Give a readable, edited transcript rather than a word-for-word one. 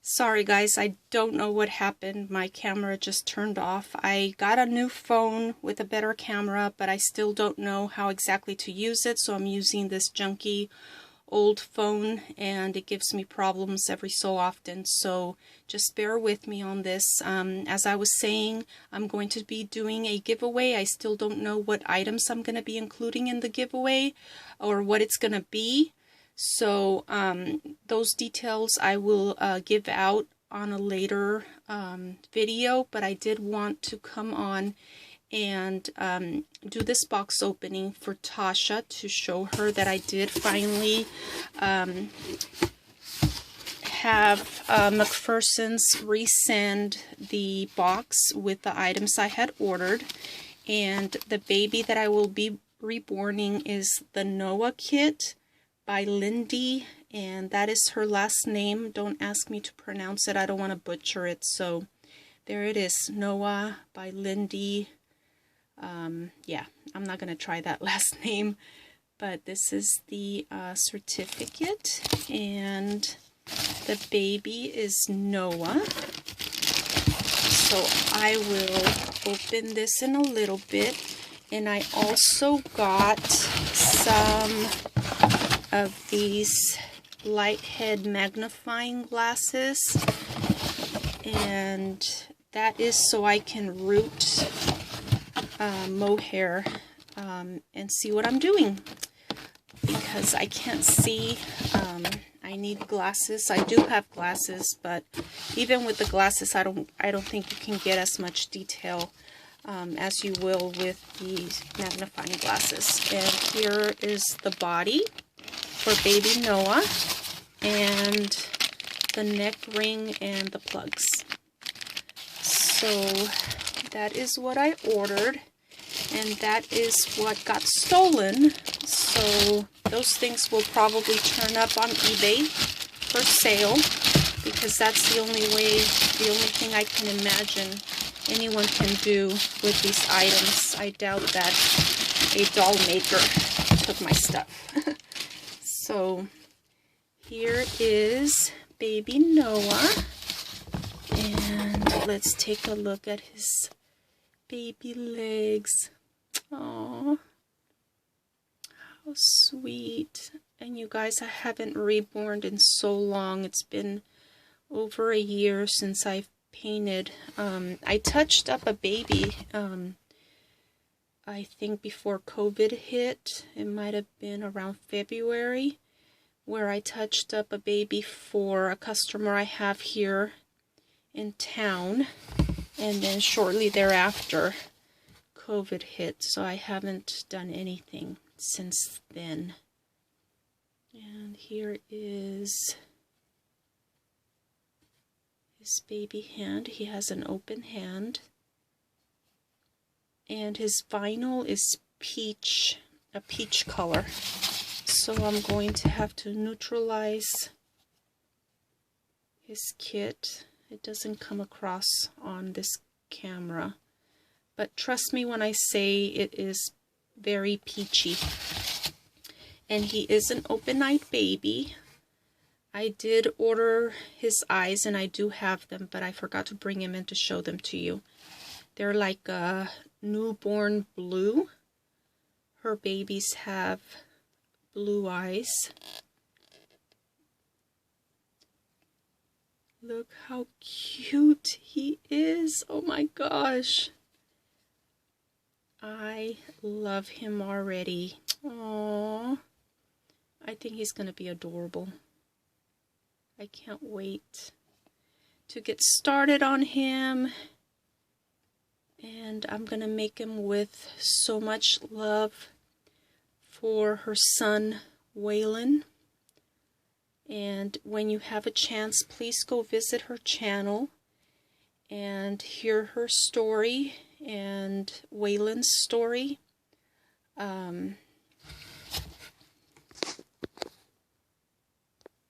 Sorry guys, I don't know what happened. My camera just turned off. I got a new phone with a better camera, but I still don't know how exactly to use it, so I'm using this junky old phone and it gives me problems every so often, so just bear with me on this. As I was saying, I'm going to be doing a giveaway. I still don't know what items I'm going to be including in the giveaway or what it's going to be. So those details I will give out on a later video, but I did want to come on and do this box opening for Tasha to show her that I did finally have McPherson's resend the box with the items I had ordered. And the baby that I will be reborning is the Noah kit by Lindy, and that is her last name. Don't ask me to pronounce it, I don't want to butcher it. So there it is, Noah by Lindy. Yeah, I'm not gonna try that last name, but this is the certificate, and the baby is Noah. So I will open this in a little bit, and I also got some of these Lighthead magnifying glasses, and that is so I can root mohair and see what I'm doing, because I can't see. I need glasses. I do have glasses, but even with the glasses, I don't think you can get as much detail as you will with these magnifying glasses. And here is the body for baby Noah, and the neck ring and the plugs. So that is what I ordered, and that is what got stolen. So those things will probably turn up on eBay for sale, because that's the only thing I can imagine anyone can do with these items. I doubt that a doll maker took my stuff. So here is baby Noah, and let's take a look at his baby legs. Aww, how sweet. And you guys, I haven't reborn in so long. It's been over a year since I've painted. I touched up a baby, I think before COVID hit. It might have been around February, where I touched up a baby for a customer I have here in town, and then shortly thereafter COVID hit, so I haven't done anything since then. And here is his baby hand. He has an open hand, and his vinyl is peach, a peach color. So I'm going to have to neutralize his kit. It doesn't come across on this camera, but trust me when I say it is very peachy. And he is an open-eyed baby. I did order his eyes, and I do have them, but I forgot to bring him in to show them to you. They're like a newborn blue. Her babies have blue eyes. Look how cute he is. Oh my gosh. I love him already. Aww. I think he's going to be adorable. I can't wait to get started on him. And I'm going to make him with so much love for her son, Waylon. And when you have a chance, please go visit her channel and hear her story and Waylon's story.